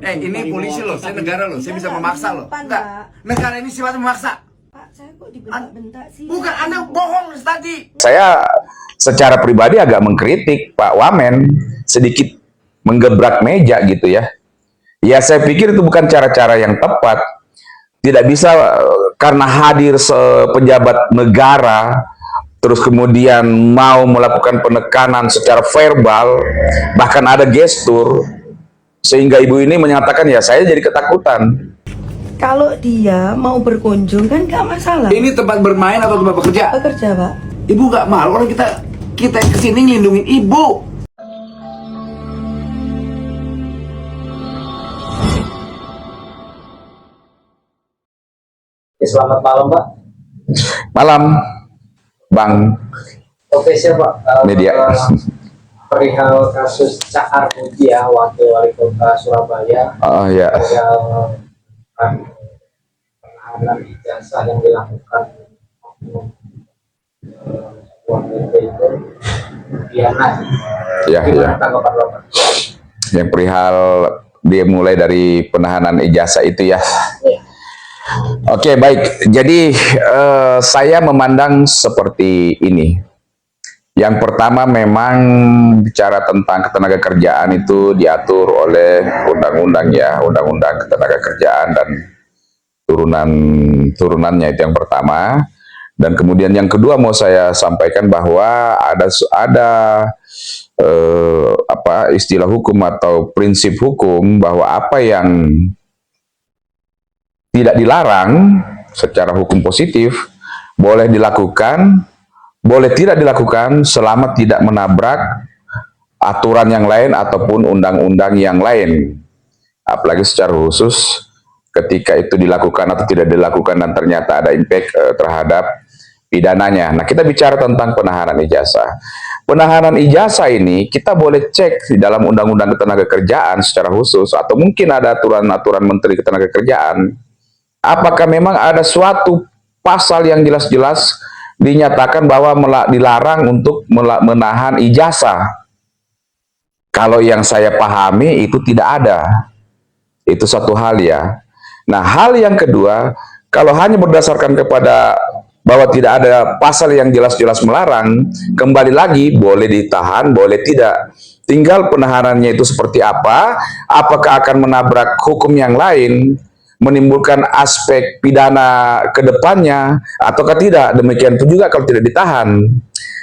Ini polisi loh, saya negara loh, saya bisa memaksa loh. Enggak, negara ini sifatnya memaksa. Pak, saya kok dibentak-bentak sih? Bukan, Anda bohong tadi. Saya secara pribadi agak mengkritik Pak Wamen, sedikit menggebrak meja gitu ya. Ya saya pikir itu bukan cara-cara yang tepat. Tidak bisa karena hadir pejabat negara, terus kemudian mau melakukan penekanan secara verbal, bahkan ada gestur, sehingga ibu ini menyatakan ya saya jadi ketakutan. Kalau dia mau berkunjung kan nggak masalah. Ini tempat bermain atau tempat bekerja? Bekerja, Pak. Ibu nggak malu orang kita yang kesini ngelindungin ibu. Selamat malam, Pak. Malam, Bang. Oke, siap, Pak. Media. Perihal kasus Cahar Budi ya, Wakil Wali Kota Surabaya. Oh ya. Perihal penahanan ijazah yang dilakukan wakil itu Diana. Ya, Gimana ya. tanggapan Bapak? Yang perihal dia mulai dari penahanan ijazah itu ya. Oke, baik. Jadi saya memandang seperti ini. Yang pertama memang bicara tentang ketenagakerjaan itu diatur oleh undang-undang ya, undang-undang ketenagakerjaan dan turunannya itu yang pertama. Dan kemudian yang kedua mau saya sampaikan bahwa ada istilah hukum atau prinsip hukum bahwa apa yang tidak dilarang secara hukum positif boleh dilakukan, boleh tidak dilakukan selama tidak menabrak aturan yang lain ataupun undang-undang yang lain. Apalagi secara khusus ketika itu dilakukan atau tidak dilakukan dan ternyata ada impact terhadap pidananya. Nah, kita bicara tentang penahanan ijazah. Penahanan ijazah ini kita boleh cek di dalam undang-undang ketenagakerjaan secara khusus atau mungkin ada aturan-aturan Menteri Ketenagakerjaan. Apakah memang ada suatu pasal yang jelas-jelas dinyatakan bahwa dilarang untuk menahan ijazah? Kalau yang saya pahami itu tidak ada. Itu satu hal ya. Nah, hal yang kedua, kalau hanya berdasarkan kepada bahwa tidak ada pasal yang jelas-jelas melarang, kembali lagi boleh ditahan, boleh tidak. Tinggal penahanannya itu seperti apa, apakah akan menabrak hukum yang lain, menimbulkan aspek pidana ke depannya, ataukah tidak. Demikian pun juga kalau tidak ditahan.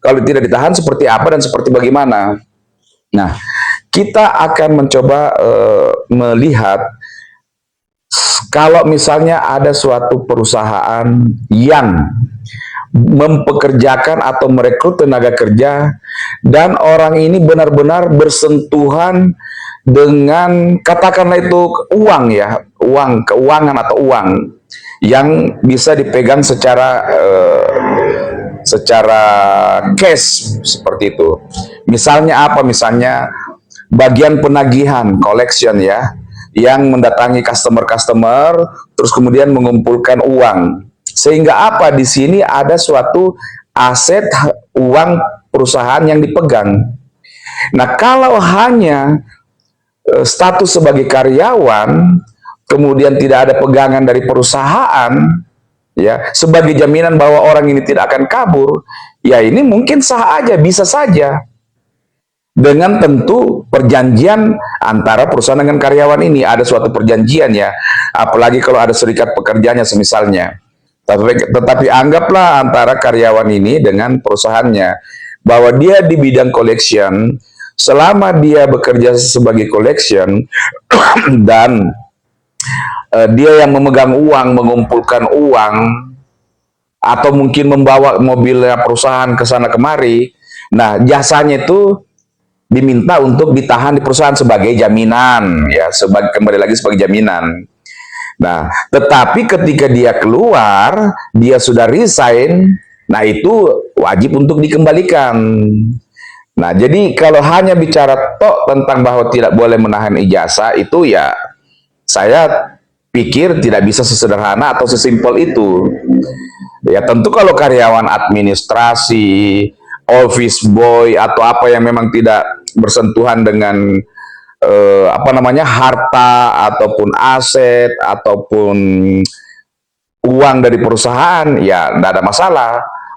Kalau tidak ditahan seperti apa dan seperti bagaimana. Nah, kita akan mencoba melihat kalau misalnya ada suatu perusahaan yang mempekerjakan atau merekrut tenaga kerja dan orang ini benar-benar bersentuhan dengan katakanlah itu uang ya, keuangan atau uang yang bisa dipegang secara cash seperti itu. Misalnya apa? Misalnya bagian penagihan, collection ya, yang mendatangi customer terus kemudian mengumpulkan uang. Sehingga apa? Di sini ada suatu aset uang perusahaan yang dipegang. Nah, kalau hanya status sebagai karyawan, kemudian tidak ada pegangan dari perusahaan, ya, sebagai jaminan bahwa orang ini tidak akan kabur, ya ini mungkin sah aja, bisa saja. Dengan tentu perjanjian antara perusahaan dengan karyawan ini, ada suatu perjanjian ya, apalagi kalau ada serikat pekerjanya semisalnya. Tetapi anggaplah antara karyawan ini dengan perusahaannya, bahwa dia di bidang collection, selama dia bekerja sebagai collection dan dia yang memegang uang, mengumpulkan uang, atau mungkin membawa mobilnya perusahaan ke sana kemari, nah jasanya itu diminta untuk ditahan di perusahaan sebagai jaminan, ya, kembali lagi sebagai jaminan. Nah, tetapi ketika dia keluar, dia sudah resign, nah itu wajib untuk dikembalikan. Nah, jadi kalau hanya bicara tentang bahwa tidak boleh menahan ijazah, itu ya saya pikir tidak bisa sesederhana atau sesimpel itu. Ya tentu kalau karyawan administrasi, office boy, atau apa yang memang tidak bersentuhan dengan apa namanya, harta ataupun aset ataupun uang dari perusahaan, ya tidak ada masalah.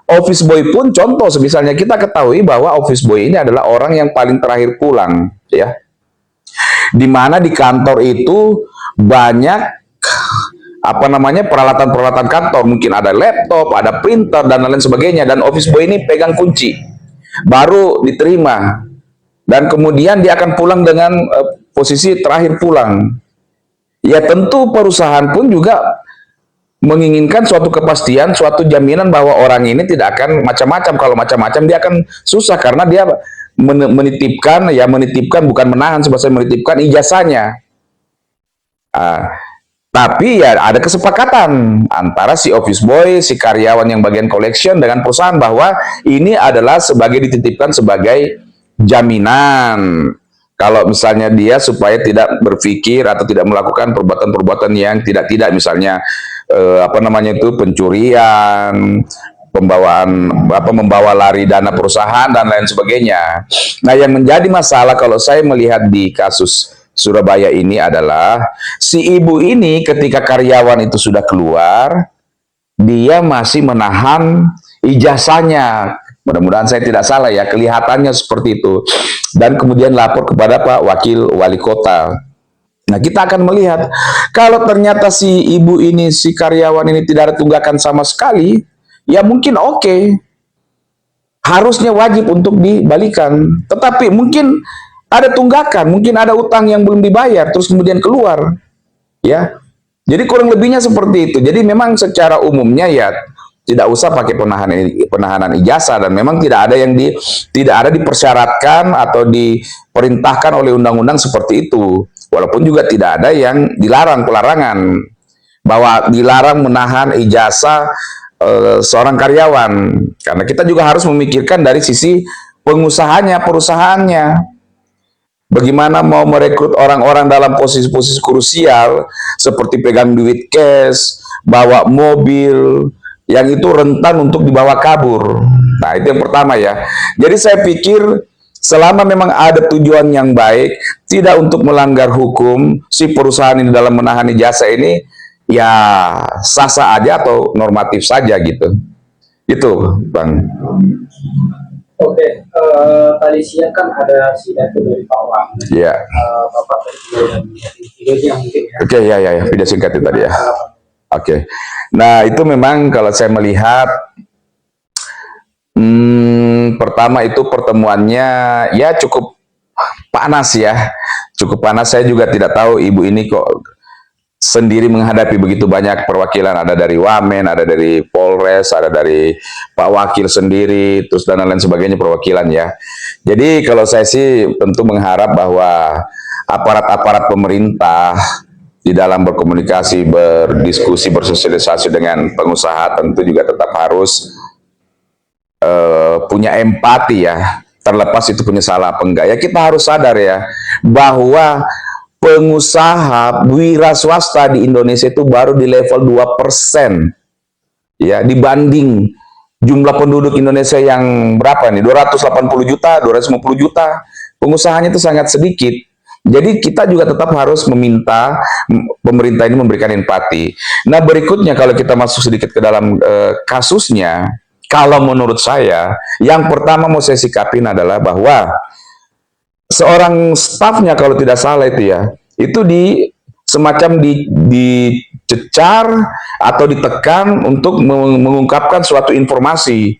Office boy pun contoh, misalnya kita ketahui bahwa office boy ini adalah orang yang paling terakhir pulang, ya. Di mana di kantor itu banyak apa namanya, peralatan-peralatan kantor, mungkin ada laptop, ada printer dan lain sebagainya, dan office boy ini pegang kunci baru diterima, dan kemudian dia akan pulang dengan posisi terakhir pulang. Ya tentu perusahaan pun juga menginginkan suatu kepastian, suatu jaminan bahwa orang ini tidak akan macam-macam. Kalau macam-macam dia akan susah, karena dia menitipkan, ya menitipkan, bukan menahan, sebab menitipkan ijazahnya. Tapi ya ada kesepakatan antara si office boy, si karyawan yang bagian collection dengan perusahaan bahwa ini adalah dititipkan sebagai jaminan. Kalau misalnya dia supaya tidak berpikir atau tidak melakukan perbuatan-perbuatan yang tidak, misalnya apa namanya itu, pencurian, membawa lari dana perusahaan dan lain sebagainya. Nah, yang menjadi masalah kalau saya melihat di kasus Surabaya ini adalah si ibu ini ketika karyawan itu sudah keluar, dia masih menahan ijazahnya. Mudah-mudahan saya tidak salah ya, kelihatannya seperti itu. Dan kemudian lapor kepada Pak Wakil Wali Kota. Nah, kita akan melihat kalau ternyata si ibu ini, si karyawan ini tidak ada tunggakan sama sekali, ya mungkin oke. Harusnya wajib untuk dibalikan. Tetapi mungkin ada tunggakan, mungkin ada utang yang belum dibayar, terus kemudian keluar. Ya. Jadi kurang lebihnya seperti itu. Jadi memang secara umumnya ya tidak usah pakai penahanan ijazah, dan memang tidak ada yang dipersyaratkan atau diperintahkan oleh undang-undang seperti itu. Walaupun juga tidak ada yang dilarang, pelarangan bahwa dilarang menahan ijazah seorang karyawan, karena kita juga harus memikirkan dari sisi pengusahanya, perusahaannya. Bagaimana mau merekrut orang-orang dalam posisi-posisi krusial seperti pegang duit cash, bawa mobil yang itu rentan untuk dibawa kabur. Nah, itu yang pertama ya. Jadi saya pikir selama memang ada tujuan yang baik, tidak untuk melanggar hukum, si perusahaan ini dalam menahan ijazah ini ya sah-sah aja atau normatif saja gitu. Itu, Bang. Oke, tadi siang kan ada pidato dari Pak Wang. Iya. Bapak tadi videonya mungkin ya. Oke, ya, video singkat itu tadi ya. Oke. Nah, itu memang kalau saya melihat pertama itu pertemuannya ya cukup panas ya. Cukup panas. Saya juga tidak tahu ibu ini kok sendiri menghadapi begitu banyak perwakilan, ada dari Wamen, ada dari Polres, ada dari Pak Wakil sendiri, terus dan lain sebagainya perwakilan ya. Jadi kalau saya sih tentu mengharap bahwa aparat-aparat pemerintah di dalam berkomunikasi, berdiskusi, bersosialisasi dengan pengusaha tentu juga tetap harus punya empati ya, terlepas itu punya salah apa enggak. Ya kita harus sadar ya, bahwa pengusaha wira swasta di Indonesia itu baru di level 2% ya, dibanding jumlah penduduk Indonesia yang berapa nih, 280 juta, 250 juta, pengusahanya itu sangat sedikit. Jadi kita juga tetap harus meminta pemerintah ini memberikan empati. Nah, berikutnya kalau kita masuk sedikit ke dalam kasusnya, kalau menurut saya, yang pertama mau saya sikapin adalah bahwa seorang stafnya kalau tidak salah itu ya, itu semacam dicecar atau ditekan untuk mengungkapkan suatu informasi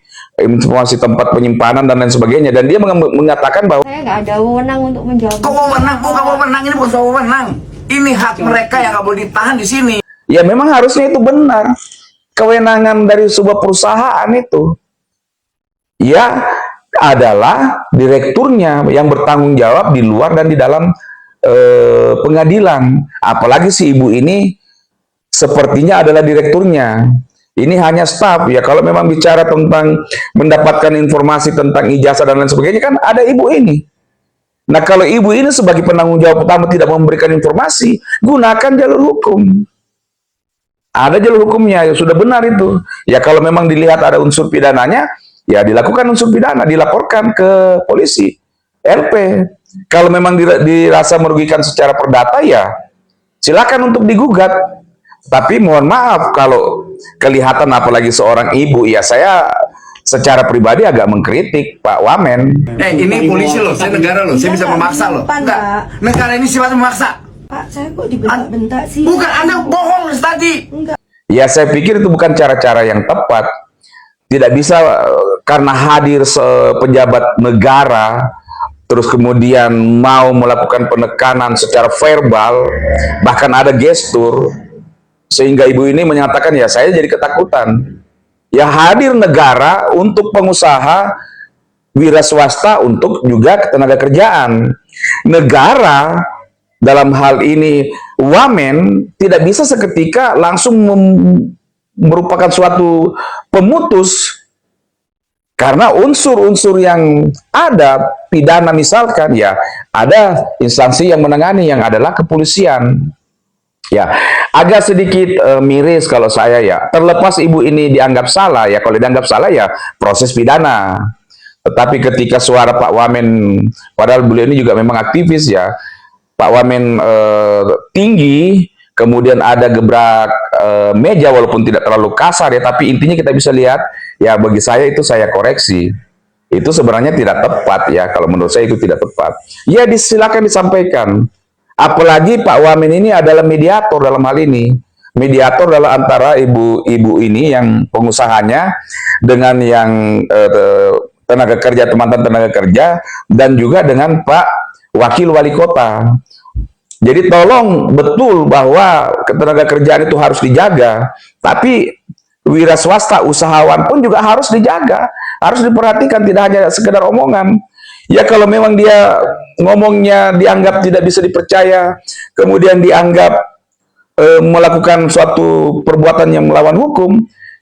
tempat penyimpanan dan lain sebagainya, dan dia mengatakan bahwa saya nggak ada wewenang untuk menjawab. Kok wewenang? Bukan wewenang, ini bukan soal wewenang. Ini hak mereka yang nggak boleh ditahan di sini. ya memang harusnya itu benar, kewenangan dari sebuah perusahaan itu ya adalah direkturnya yang bertanggung jawab di luar dan di dalam pengadilan. Apalagi si ibu ini sepertinya adalah direkturnya. Ini hanya staf ya. Kalau memang bicara tentang mendapatkan informasi tentang ijazah dan lain sebagainya, kan ada ibu ini. Nah, kalau ibu ini sebagai penanggung jawab utama tidak memberikan informasi, gunakan jalur hukum. Ada jalur hukumnya, ya sudah benar itu. Ya kalau memang dilihat ada unsur pidananya, ya dilakukan unsur pidana, dilaporkan ke polisi, LP. Kalau memang dirasa merugikan secara perdata, ya silakan untuk digugat. Tapi mohon maaf kalau kelihatan apalagi seorang ibu, ya saya secara pribadi agak mengkritik Pak Wamen. Ini polisi loh, saya negara loh, saya bisa memaksa loh. Enggak, negara ini sifatnya memaksa. Pak, saya kok dibentak-bentak sih? Bukan, Anda bohong tadi. Enggak. Ya saya pikir itu bukan cara-cara yang tepat. Tidak bisa karena hadir pejabat negara, terus kemudian mau melakukan penekanan secara verbal, bahkan ada gestur, sehingga ibu ini menyatakan, ya saya jadi ketakutan. Ya hadir negara untuk pengusaha, wira swasta untuk juga ketenaga kerjaan. Negara dalam hal ini Wamen tidak bisa seketika langsung merupakan suatu pemutus, karena unsur-unsur yang ada pidana misalkan, ya ada instansi yang menangani yang adalah kepolisian. Ya agak sedikit miris kalau saya, ya terlepas ibu ini dianggap salah, ya kalau dianggap salah ya proses pidana. Tetapi ketika suara Pak Wamen, padahal beliau ini juga memang aktivis, ya Pak Wamen tinggi, kemudian ada gebrak meja walaupun tidak terlalu kasar, ya tapi intinya kita bisa lihat, ya bagi saya itu saya koreksi, itu sebenarnya tidak tepat, ya kalau menurut saya itu tidak tepat. Ya silakan disampaikan, apalagi Pak Wamen ini adalah mediator dalam hal ini. Mediator adalah antara ibu-ibu ini yang pengusahanya dengan yang tenaga kerja, teman-teman tenaga kerja, dan juga dengan Pak Wakil Wali Kota. Jadi tolong betul bahwa ketenaga kerjaan itu harus dijaga, tapi wira swasta, usahawan pun juga harus dijaga, harus diperhatikan, tidak hanya sekedar omongan. Ya kalau memang dia ngomongnya dianggap tidak bisa dipercaya, kemudian dianggap melakukan suatu perbuatan yang melawan hukum,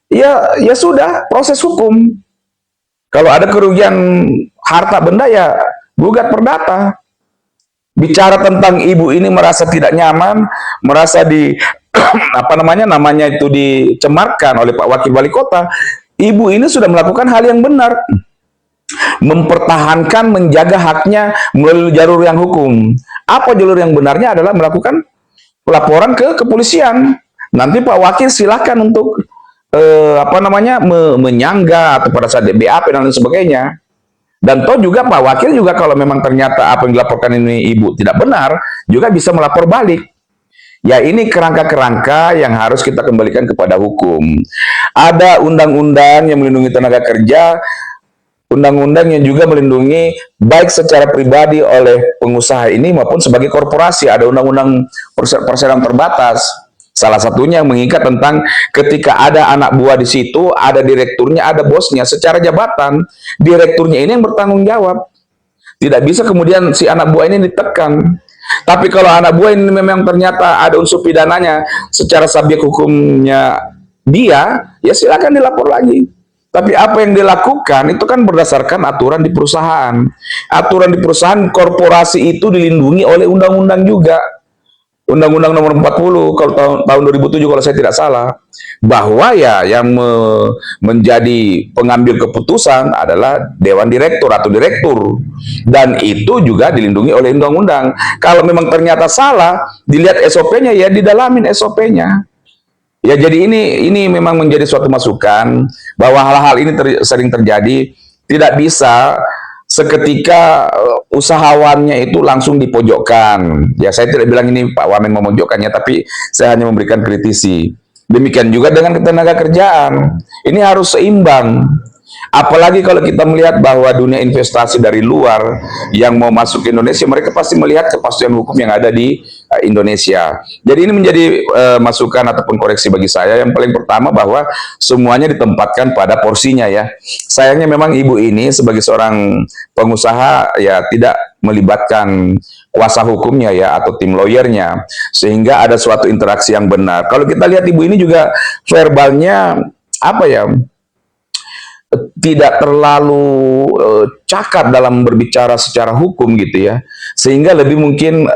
ya sudah, proses hukum. Kalau ada kerugian harta benda, ya gugat perdata. Bicara tentang ibu ini merasa tidak nyaman, merasa namanya itu dicemarkan oleh Pak Wakil Wali Kota. Ibu ini sudah melakukan hal yang benar, mempertahankan, menjaga haknya melalui jalur yang hukum. Apa jalur yang benarnya? Adalah melakukan laporan ke kepolisian. Nanti Pak Wakil silahkan untuk menyangga atau pada saat BAP dan lain sebagainya. Dan toh juga Pak Wakil juga kalau memang ternyata apa yang dilaporkan ini ibu tidak benar, juga bisa melapor balik. Ya ini kerangka-kerangka yang harus kita kembalikan kepada hukum. Ada undang-undang yang melindungi tenaga kerja, undang-undang yang juga melindungi baik secara pribadi oleh pengusaha ini maupun sebagai korporasi. Ada undang-undang perseroan terbatas. Salah satunya yang mengikat tentang ketika ada anak buah di situ, ada direkturnya, ada bosnya, secara jabatan, direkturnya ini yang bertanggung jawab. Tidak bisa kemudian si anak buah ini ditekan. Tapi kalau anak buah ini memang ternyata ada unsur pidananya, secara subjek hukumnya dia, ya silakan dilapor lagi. Tapi apa yang dilakukan itu kan berdasarkan aturan di perusahaan. Aturan di perusahaan korporasi itu dilindungi oleh undang-undang juga. Undang-Undang nomor 40 kalau tahun 2007 kalau saya tidak salah, bahwa ya yang menjadi pengambil keputusan adalah Dewan Direktur atau Direktur, dan itu juga dilindungi oleh undang-undang. Kalau memang ternyata salah, dilihat SOP-nya, ya didalamin SOP-nya. Ya jadi ini memang menjadi suatu masukan bahwa hal-hal ini sering terjadi. Tidak bisa seketika usahawannya itu langsung dipojokkan. Ya saya tidak bilang ini Pak Wamen memojokkannya, tapi saya hanya memberikan kritisi. Demikian juga dengan ketenaga kerjaan. Ini harus seimbang. Apalagi kalau kita melihat bahwa dunia investasi dari luar yang mau masuk ke Indonesia, mereka pasti melihat kepastian hukum yang ada di Indonesia. Jadi ini menjadi masukan ataupun koreksi bagi saya. Yang paling pertama bahwa semuanya ditempatkan pada porsinya, ya. Sayangnya memang ibu ini sebagai seorang pengusaha ya tidak melibatkan kuasa hukumnya, ya, atau tim lawyernya, sehingga ada suatu interaksi yang benar. Kalau kita lihat ibu ini juga verbalnya apa ya, tidak terlalu cakap dalam berbicara secara hukum gitu, ya, sehingga lebih mungkin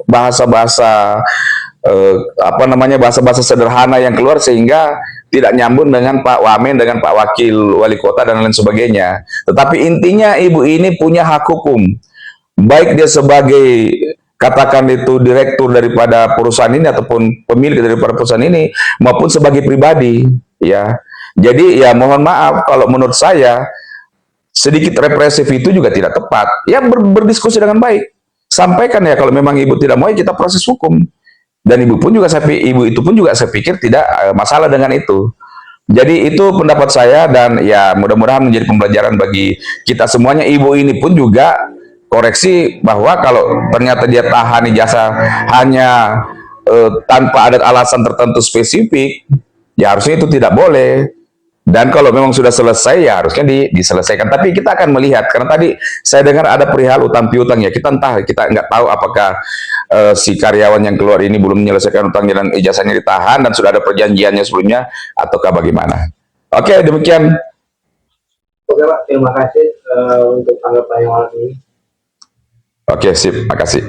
bahasa-bahasa bahasa-bahasa sederhana yang keluar sehingga tidak nyambung dengan Pak Wamen, dengan Pak Wakil Wali Kota dan lain sebagainya. Tetapi intinya ibu ini punya hak hukum, baik dia sebagai katakan itu direktur daripada perusahaan ini ataupun pemilik daripada perusahaan ini maupun sebagai pribadi, ya. Jadi ya mohon maaf kalau menurut saya sedikit represif itu juga tidak tepat. Ya berdiskusi dengan baik. Sampaikan ya kalau memang ibu tidak mau ya kita proses hukum. Dan ibu itu pun juga saya pikir tidak masalah dengan itu. Jadi itu pendapat saya dan ya mudah-mudahan menjadi pembelajaran bagi kita semuanya. Ibu ini pun juga koreksi bahwa kalau ternyata dia tahan ijazah hanya tanpa ada alasan tertentu spesifik, ya harusnya itu tidak boleh. Dan kalau memang sudah selesai ya harusnya diselesaikan. Tapi kita akan melihat karena tadi saya dengar ada perihal utang piutang ya. Kita nggak tahu apakah si karyawan yang keluar ini belum menyelesaikan utangnya dan ijazahnya ditahan dan sudah ada perjanjiannya sebelumnya ataukah bagaimana. Oke, demikian. Oke Pak, terima kasih untuk tanggapan yang ini. Oke, sip, makasih.